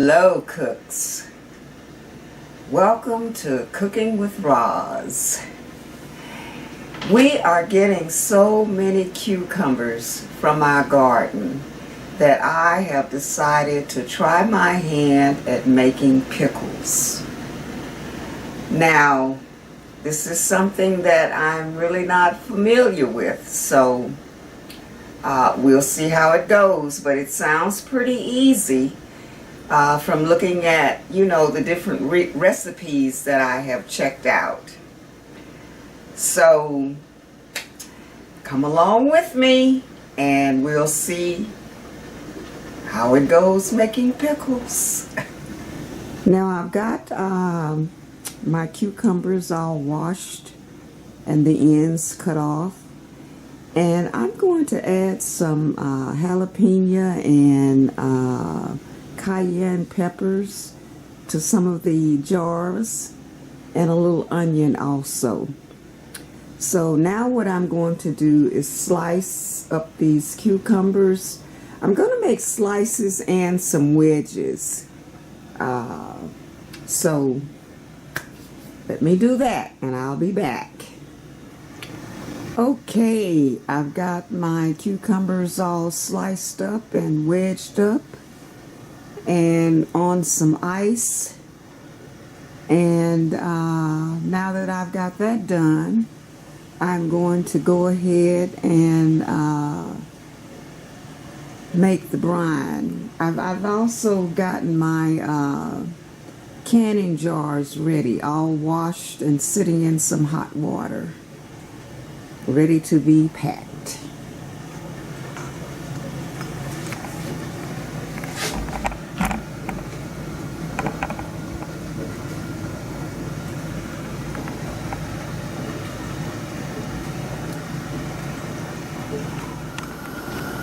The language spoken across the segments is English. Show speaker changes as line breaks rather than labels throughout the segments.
Hello, cooks. Welcome to Cooking with Roz. We are getting so many cucumbers from our garden that I have decided to try my hand at making pickles. Now, this is something that I'm really not familiar with, so we'll see how it goes, but it sounds pretty easy from looking at, the different recipes that I have checked out. So come along with me and we'll see how it goes making pickles. Now I've got my cucumbers all washed and the ends cut off. And I'm going to add some jalapeno and cayenne peppers to some of the jars and a little onion also. So now what I'm going to do is slice up these cucumbers. I'm going to make slices and some wedges. So let me do that and I'll be back. Okay, I've got my cucumbers all sliced up and wedged up and on some ice. And now that I've got that done, I'm going to go ahead and make the brine. I've also gotten my canning jars ready, all washed and sitting in some hot water, ready to be packed.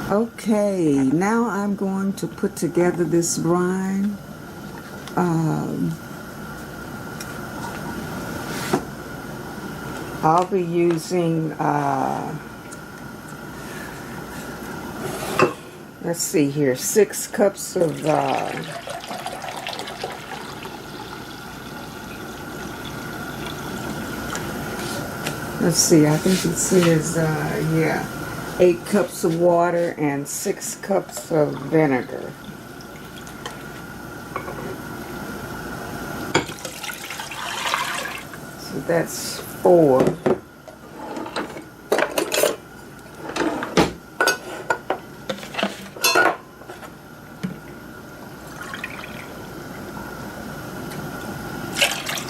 Okay, now I'm going to put together this brine. I'll be using, let's see here, 6 cups of, let's see, I think it says, 8 cups of water and 6 cups of vinegar. So that's 4.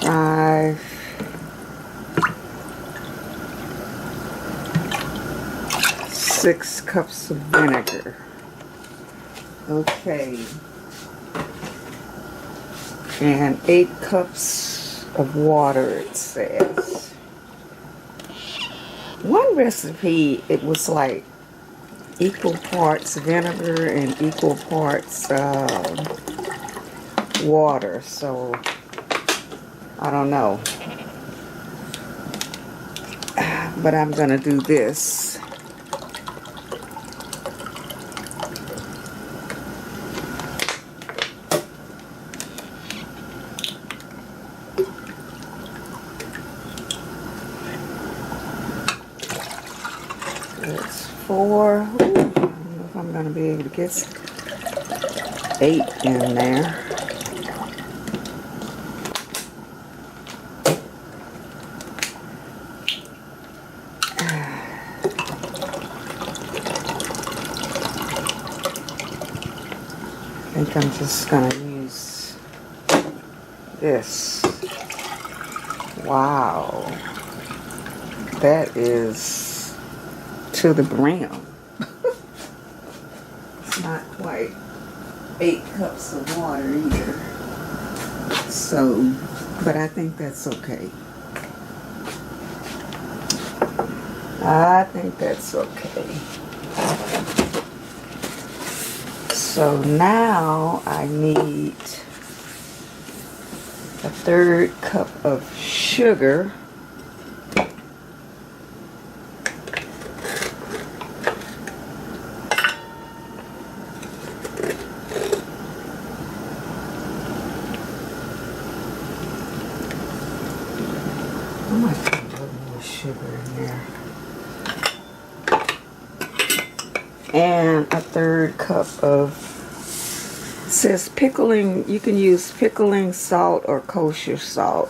Five. 6 cups of vinegar. Okay. And 8 cups of water, it says. One recipe, it was like equal parts vinegar and equal parts water, so I don't know. But I'm gonna do this. It's 4. Ooh, I don't know if I'm going to be able to get 8 in there. I think I'm just going to use this. Wow. That is to the brim. It's not quite 8 cups of water either. So, but I think that's okay. I think that's okay. So now I need a 1/3 cup of sugar. might put a little more sugar in there. And a 1/3 cup of, it says pickling, you can use pickling salt or kosher salt.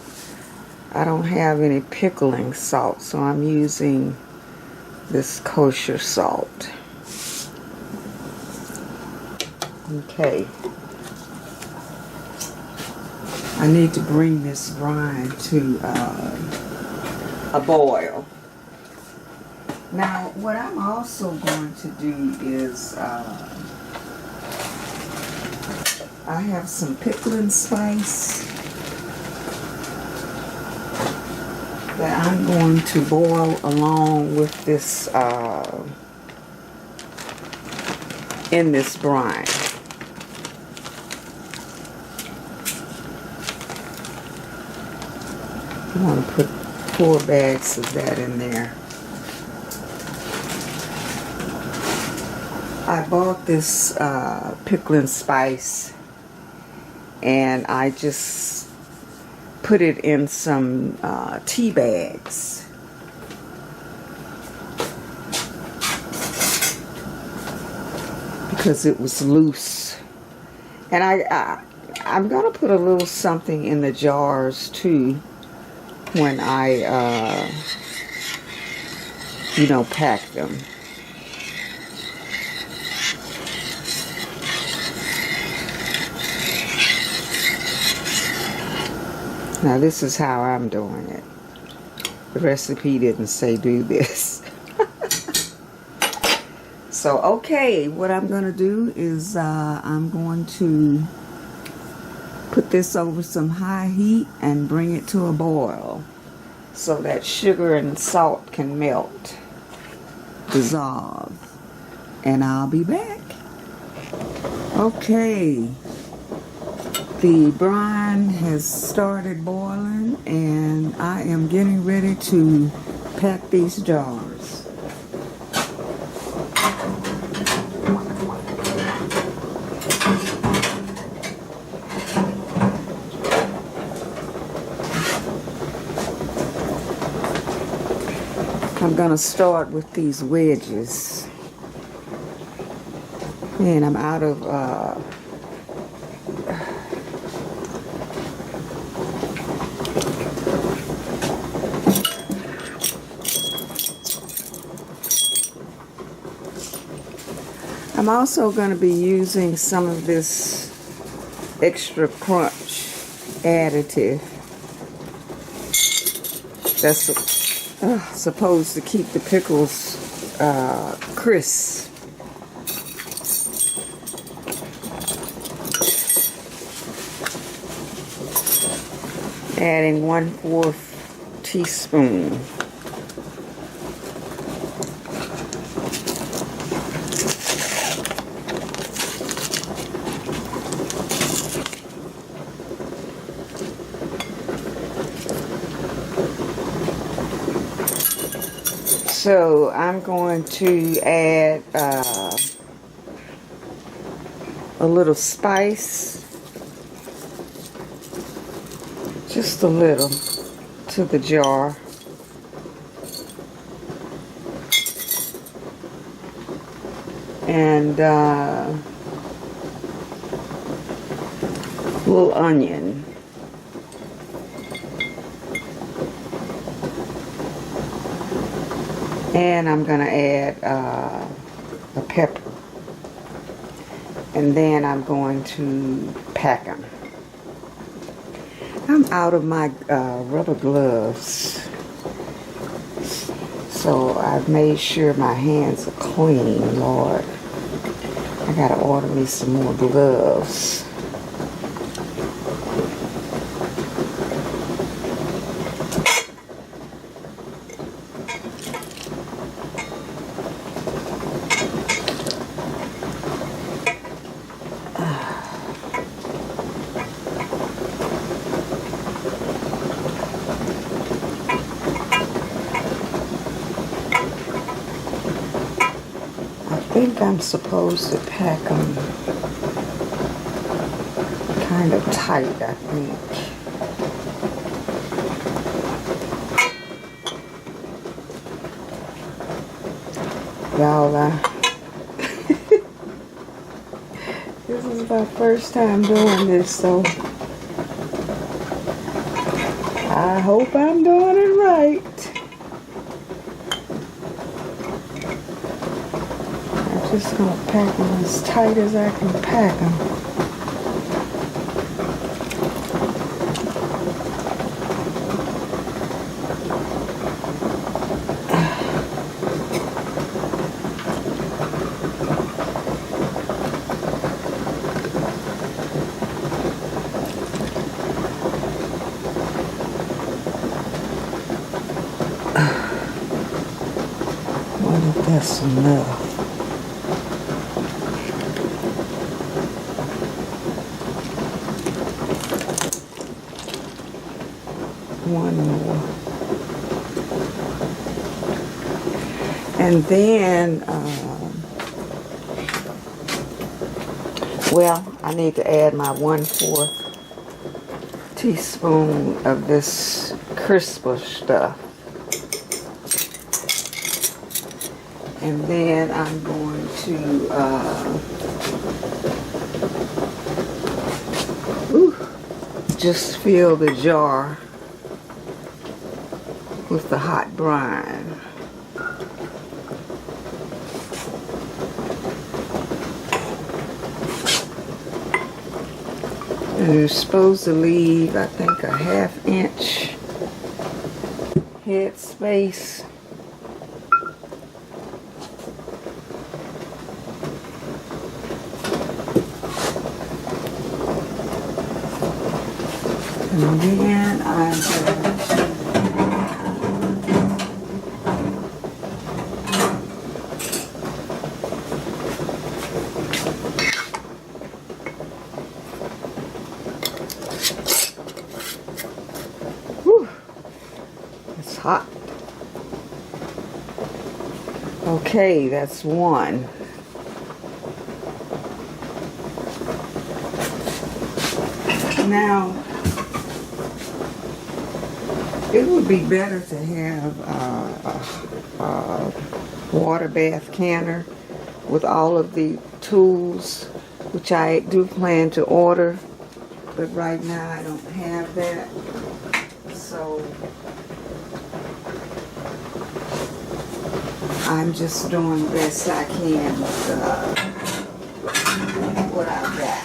I don't have any pickling salt, so I'm using this kosher salt. Okay. I need to bring this brine to a boil. Now, what I'm also going to do is, I have some pickling spice that I'm going to boil along with this, in this brine. I want to put 4 bags of that in there. I bought this pickling spice and I just put it in some tea bags. Because it was loose. And I'm going to put a little something in the jars too when I, you know, pack them. Now this is how I'm doing it. The recipe didn't say do this. So okay, what I'm going to do is I'm going to put this over some high heat and bring it to a boil so that sugar and salt can melt, dissolve, and I'll be back. Okay. The brine has started boiling and I am getting ready to pack these jars. I'm going to start with these wedges. And I'm out of I'm also going to be using some of this extra crunch additive that's supposed to keep the pickles crisp. Adding 1/4 teaspoon. So I'm going to add a little spice, just a little, to the jar. And a little onion. And I'm going to add a pepper. And then I'm going to pack them. I'm out of my rubber gloves. So I've made sure my hands are clean, Lord. I got to order me some more gloves. I think I'm supposed to pack them kind of tight, I think. Y'all, this is my first time doing this, so I hope I'm doing it right. I'm just gonna pack them as tight as I can pack them. That's enough. One more. And then, well, I need to add my 1/4 teaspoon of this crisper stuff. And then I'm going to just fill the jar with the hot brine. And you're supposed to leave, I think, a 1/2 inch head space. And then I'm going to, it's hot. Okay, that's one. Now, it would be better to have a water bath canner with all of the tools, which I do plan to order, but right now I don't have that. So I'm just doing the best I can with what I've got.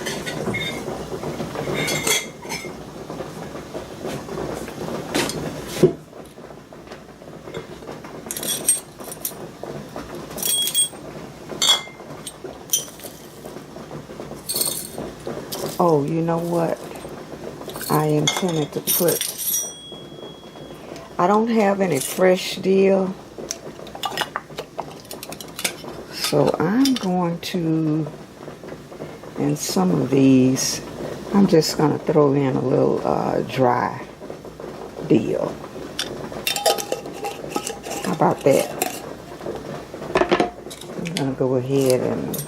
Oh, you know what? I intended to put, I don't have any fresh dill, so I'm going to, in some of these, I'm just going to throw in a little dry dill. How about that? I'm going to go ahead and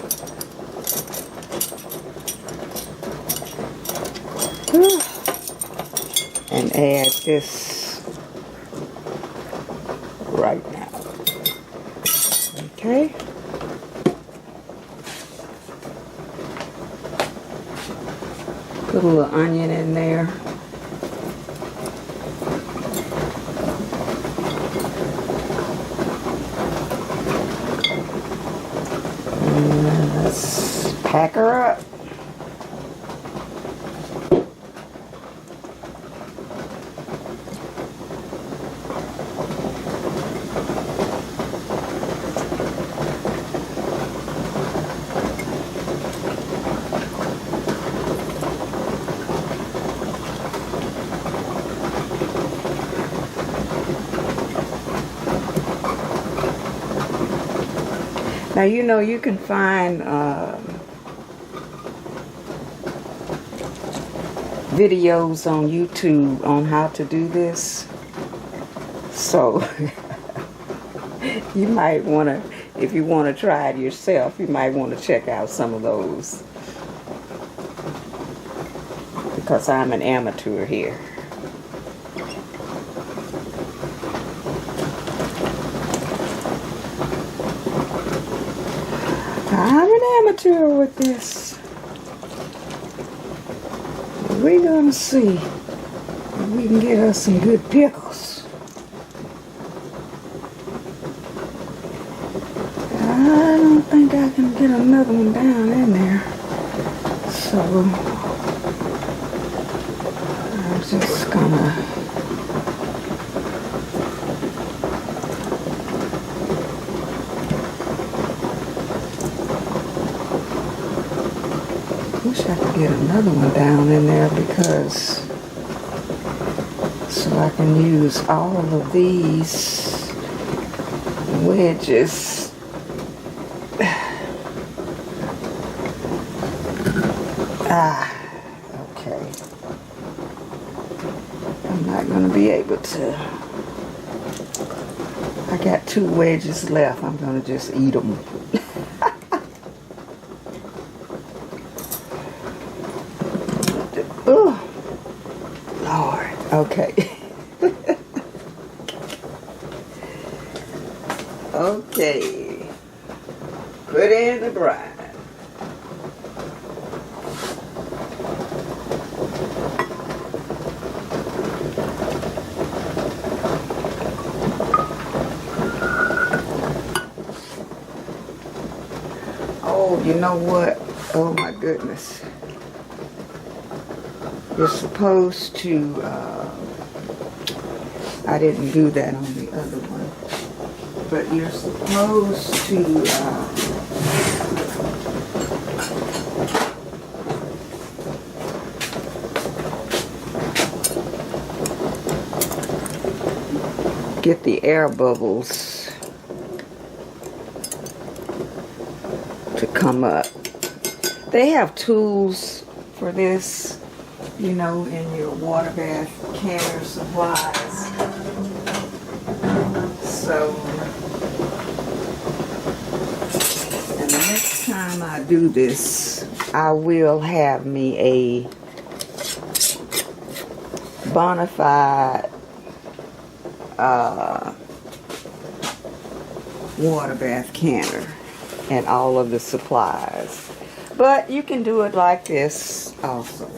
add this right now. Okay. Put a little onion in there. And let's pack her up. Now, you know, you can find videos on YouTube on how to do this. So, you might want to, if you want to try it yourself, you might want to check out some of those. Because I'm an amateur here. I'm an amateur with this. We're gonna see if we can get us some good pickles. I don't think I can get another one down in there. So I'm just gonna wish I could get another one down in there because so I can use all of these wedges. Okay. I'm not going to be able to. I got 2 wedges left. I'm going to just eat them. Oh, Lord. Okay. Okay. Put in the brine. Oh, you know what? Oh my goodness. You're supposed to, I didn't do that on the other one, but you're supposed to, get the air bubbles to come up. They have tools for this, you know, in your water bath canner supplies. So, and the next time I do this, I will have me a bona fide water bath canner and all of the supplies. But you can do it like this also.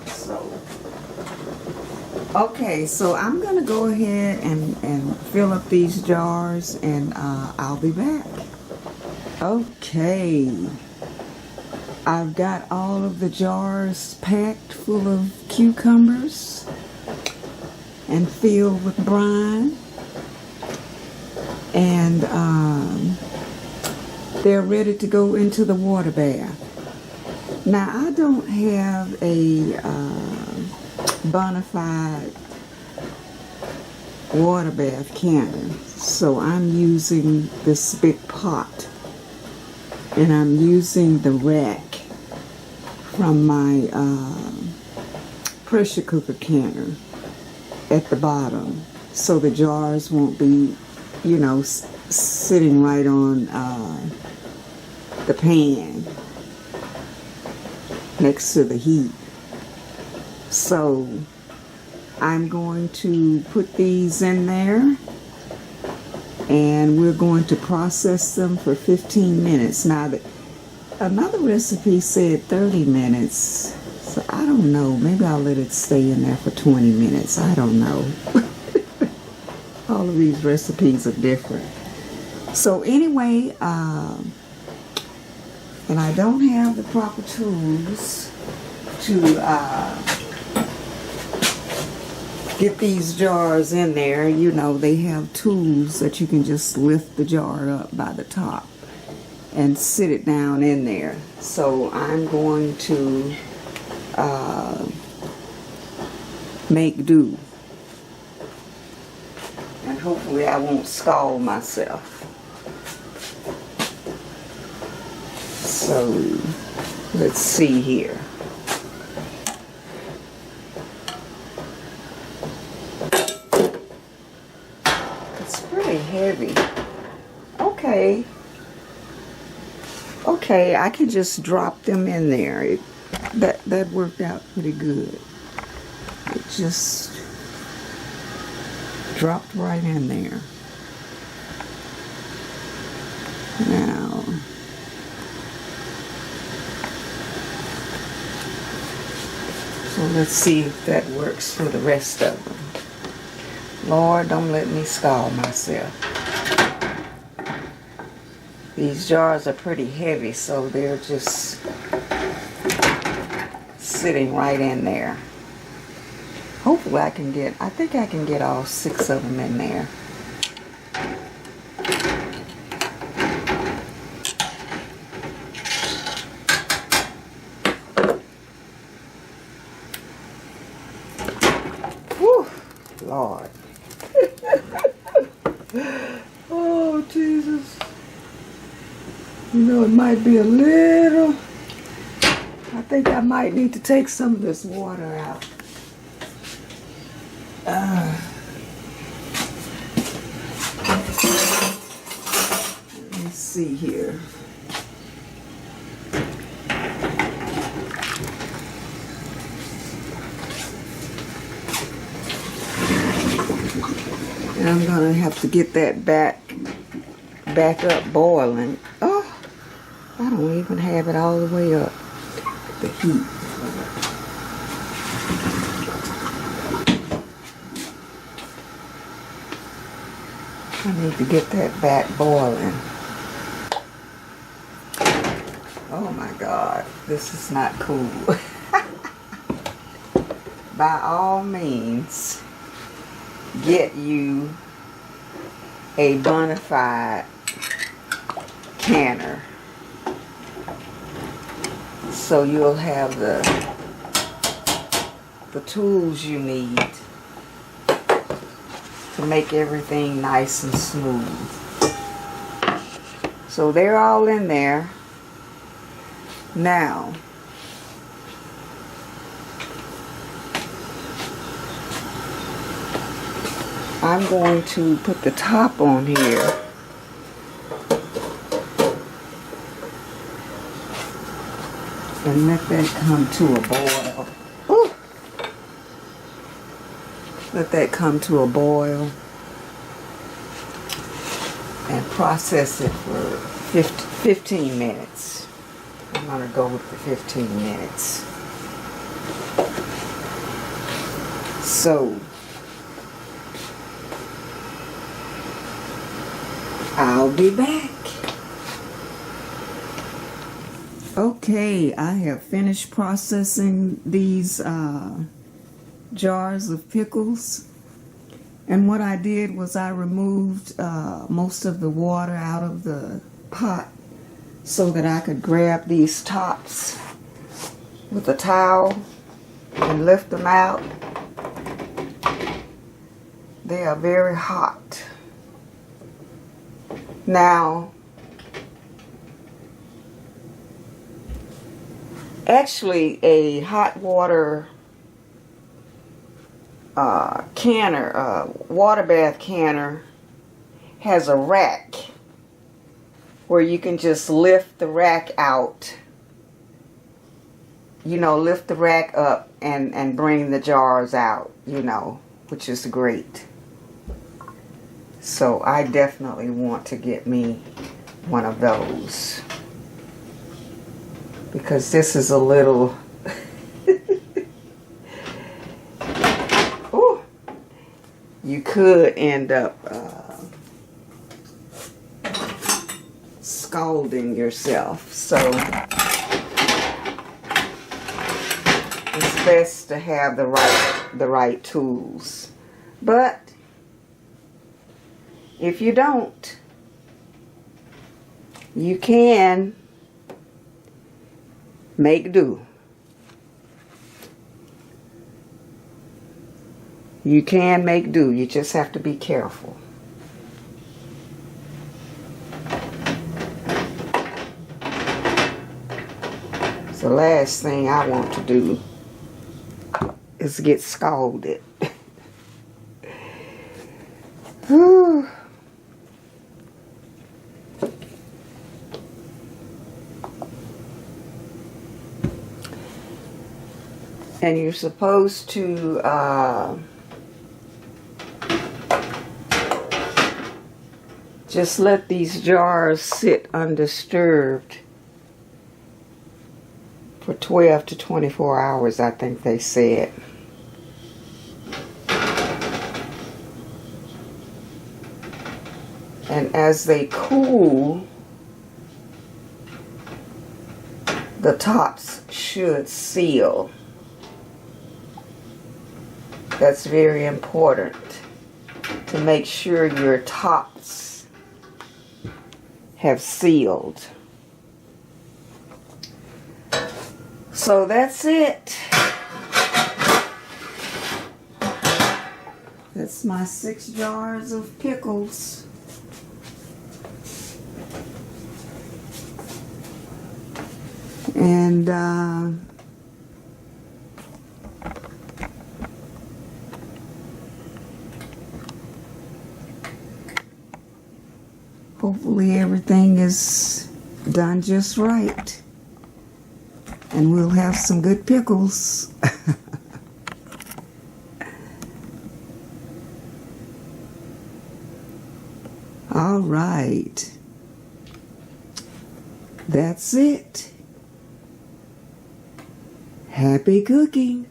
So, okay, so I'm going to go ahead and fill up these jars, and I'll be back. Okay, I've got all of the jars packed full of cucumbers and filled with brine, and they're ready to go into the water bath. Now, I don't have a bona fide water bath canner, so I'm using this big pot, and I'm using the rack from my pressure cooker canner at the bottom, so the jars won't be, you know, sitting right on the pan next to the heat. So I'm going to put these in there, and we're going to process them for 15 minutes. Now, another recipe said 30 minutes, so I don't know. Maybe I'll let it stay in there for 20 minutes. I don't know. All of these recipes are different. So anyway, and I don't have the proper tools to get these jars in there. You know, they have tools that you can just lift the jar up by the top and sit it down in there. So I'm going to make do, and hopefully I won't scald myself. So let's see here. It's pretty heavy. Okay. Okay, I can just drop them in there. That worked out pretty good. It just dropped right in there. Now, Let's see if that works for the rest of them. Lord, don't let me scald myself. These jars are pretty heavy, so they're just sitting right in there. Hopefully I think I can get all 6 of them in there. Whew, Lord. Oh, Jesus. You know, it might be a little... I think I might need to take some of this water out. Let's see here. And I'm gonna have to get that back up boiling. Oh, I don't even have it all the way up. The heat. I need to get that back boiling. Oh my God, this is not cool. By all means, get you a bona fide canner, so you'll have the tools you need to make everything nice and smooth. So they're all in there. Now, I'm going to put the top on here. And let that come to a boil. Ooh. Let that come to a boil. And process it for 15 minutes. I'm going to go with the 15 minutes. So, I'll be back. Okay, I have finished processing these jars of pickles. And what I did was I removed most of the water out of the pot so that I could grab these tops with a towel and lift them out. They are very hot. Now, actually a hot water canner, water bath canner has a rack where you can just lift the rack out, you know, lift the rack up and bring the jars out, you know, which is great. So I definitely want to get me one of those, because this is a little ooh, you could end up scalding yourself. So it's best to have the right tools. But if you don't, you can make do. You can make do. You just have to be careful. The last thing I want to do is get scalded. Whew. And you're supposed to just let these jars sit undisturbed for 12 to 24 hours, I think they said. And as they cool, the tops should seal. That's very important to make sure your tops have sealed. So that's it. That's my 6 jars of pickles. And hopefully everything is done just right. And we'll have some good pickles. All right. That's it. Happy cooking.